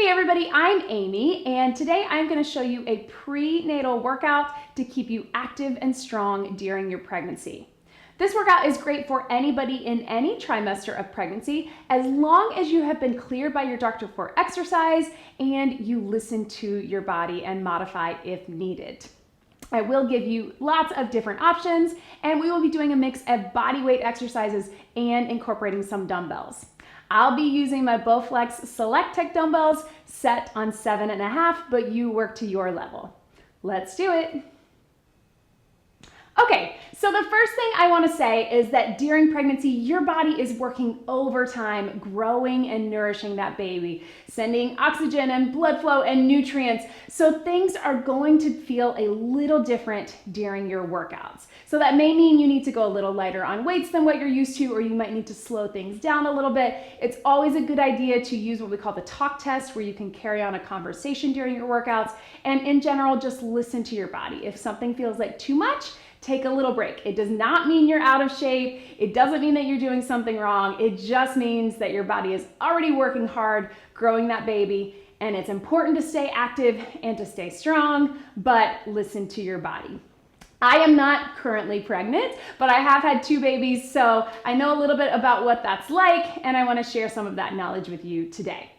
Hey everybody, I'm Amy, and today I'm going to show you a prenatal workout to keep you active and strong during your pregnancy. This workout is great for anybody in any trimester of pregnancy, as long as you have been cleared by your doctor for exercise and you listen to your body and modify if needed. I will give you lots of different options, and we will be doing a mix of body weight exercises and incorporating some dumbbells. I'll be using my Bowflex Select Tech dumbbells set on 7.5, but you work to your level. Let's do it. Okay, so the first thing I want to say is that during pregnancy, your body is working overtime, growing and nourishing that baby, sending oxygen and blood flow and nutrients. So things are going to feel a little different during your workouts. So that may mean you need to go a little lighter on weights than what you're used to, or you might need to slow things down a little bit. It's always a good idea to use what we call the talk test, where you can carry on a conversation during your workouts. And in general, just listen to your body. If something feels like too much, take a little break. It does not mean you're out of shape. It doesn't mean that you're doing something wrong. It just means that your body is already working hard, growing that baby, and it's important to stay active and to stay strong, but listen to your body. I am not currently pregnant, but I have had 2 babies, so I know a little bit about what that's like, and I want to share some of that knowledge with you today.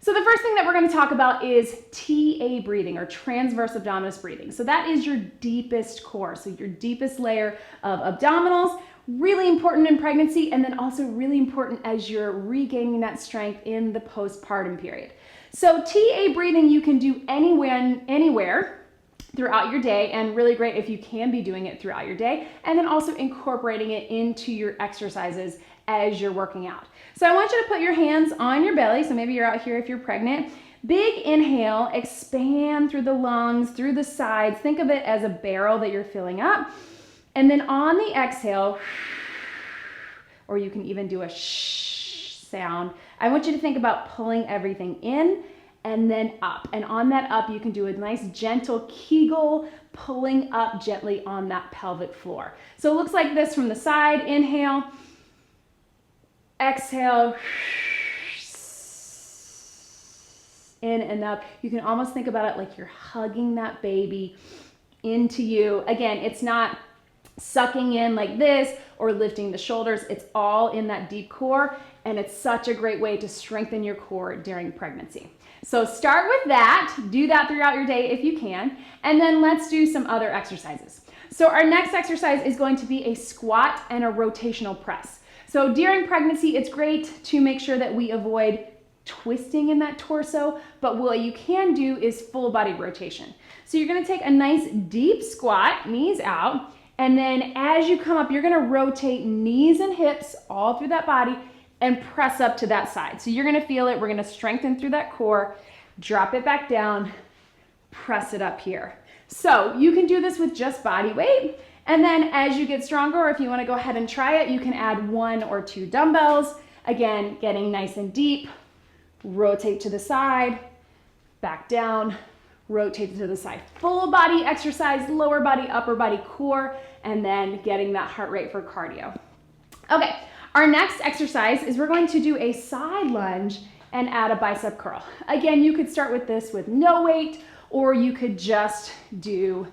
So the first thing that we're going to talk about is TA breathing, or transverse abdominis breathing. So that is your deepest core, so your deepest layer of abdominals. Really important in pregnancy, and then also really important as you're regaining that strength in the postpartum period. So TA breathing you can do anywhere throughout your day, and really great if you can be doing it throughout your day, and then also incorporating it into your exercises as you're working out. So I want you to put your hands on your belly. So maybe you're out here if you're pregnant. Big inhale, expand through the lungs, through the sides. Think of it as a barrel that you're filling up. And then on the exhale, or you can even do a shh sound, I want you to think about pulling everything in and then up. And on that up, you can do a nice gentle Kegel, pulling up gently on that pelvic floor. So it looks like this from the side. Inhale. Exhale, in and up. You can almost think about it like you're hugging that baby into you. Again, it's not sucking in like this or lifting the shoulders. It's all in that deep core, and it's such a great way to strengthen your core during pregnancy. So start with that. Do that throughout your day if you can, and then let's do some other exercises. So our next exercise is going to be a squat and a rotational press. So during pregnancy, it's great to make sure that we avoid twisting in that torso, but what you can do is full body rotation. So you're gonna take a nice deep squat, knees out, and then as you come up, you're gonna rotate knees and hips all through that body and press up to that side. So you're gonna feel it, we're gonna strengthen through that core, drop it back down, press it up here. So you can do this with just body weight. And then as you get stronger, or if you want to go ahead and try it, you can add 1 or 2 dumbbells. Again, getting nice and deep, rotate to the side, back down, rotate to the side. Full body exercise, lower body, upper body, core, and then getting that heart rate for cardio. Okay, our next exercise is we're going to do a side lunge and add a bicep curl. Again, you could start with this with no weight, or you could just do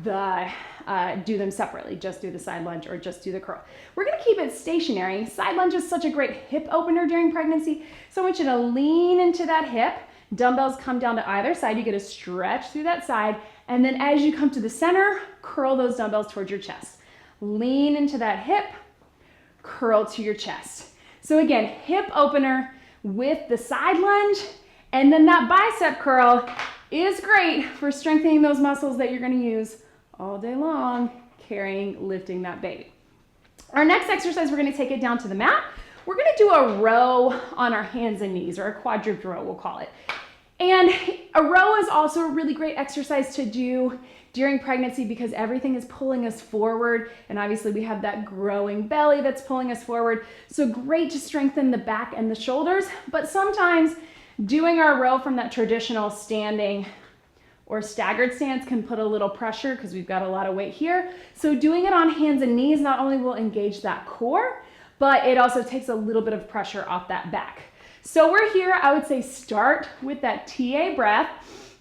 them separately. Just do the side lunge or just do the curl. We're gonna keep it stationary. Side lunge is such a great hip opener during pregnancy. So I want you to lean into that hip. Dumbbells come down to either side. You get a stretch through that side. And then as you come to the center, curl those dumbbells towards your chest. Lean into that hip, curl to your chest. So again, hip opener with the side lunge, and then that bicep curl is great for strengthening those muscles that you're gonna use all day long, lifting that baby. Our next exercise, we're gonna take it down to the mat. We're gonna do a row on our hands and knees, or a quadruped row, we'll call it. And a row is also a really great exercise to do during pregnancy because everything is pulling us forward, and obviously we have that growing belly that's pulling us forward. So great to strengthen the back and the shoulders, but sometimes doing our row from that traditional standing or staggered stance can put a little pressure because we've got a lot of weight here. So doing it on hands and knees not only will engage that core, but it also takes a little bit of pressure off that back. So we're here, I would say start with that TA breath.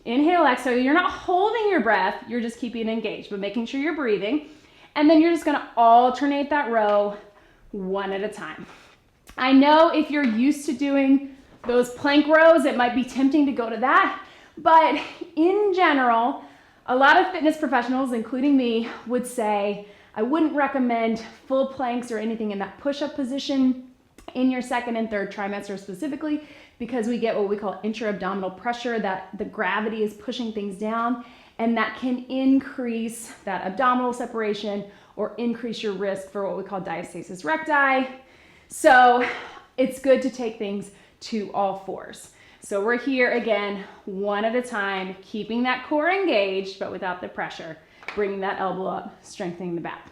Inhale, exhale. You're not holding your breath, you're just keeping it engaged, but making sure you're breathing. And then you're just gonna alternate that row one at a time. I know if you're used to doing those plank rows, it might be tempting to go to that, but in general, a lot of fitness professionals, including me, would say, I wouldn't recommend full planks or anything in that push-up position in your second and third trimester specifically, because we get what we call intra-abdominal pressure, that the gravity is pushing things down, and that can increase that abdominal separation or increase your risk for what we call diastasis recti. So it's good to take things to all fours. So we're here again, one at a time, keeping that core engaged, but without the pressure, bringing that elbow up, strengthening the back.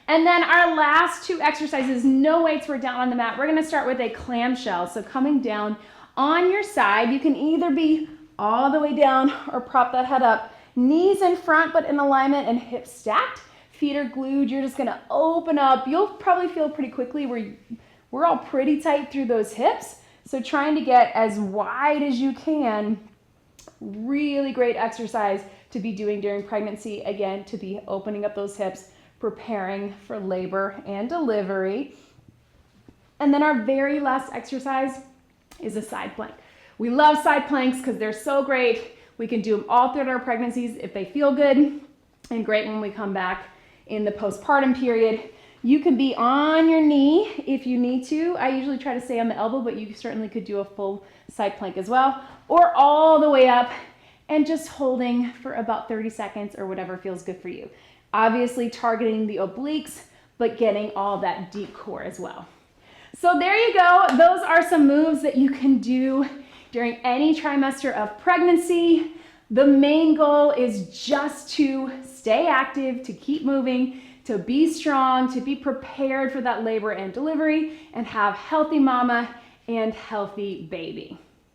And then our last two exercises, no weights, we're down on the mat. We're gonna start with a clamshell. So coming down on your side, you can either be all the way down or prop that head up. Knees in front, but in alignment and hips stacked. Feet are glued. You're just gonna open up. You'll probably feel pretty quickly where we're all pretty tight through those hips. So trying to get as wide as you can, really great exercise to be doing during pregnancy. Again, to be opening up those hips, preparing for labor and delivery. And then our very last exercise is a side plank. We love side planks because they're so great. We can do them all throughout our pregnancies if they feel good, and great when we come back in the postpartum period. You can be on your knee if you need to. I usually try to stay on the elbow, but you certainly could do a full side plank as well, or all the way up and just holding for about 30 seconds or whatever feels good for you. Obviously targeting the obliques, but getting all that deep core as well. So there you go. Those are some moves that you can do during any trimester of pregnancy. The main goal is just to stay active, to keep moving, to be strong, to be prepared for that labor and delivery, and have healthy mama and healthy baby.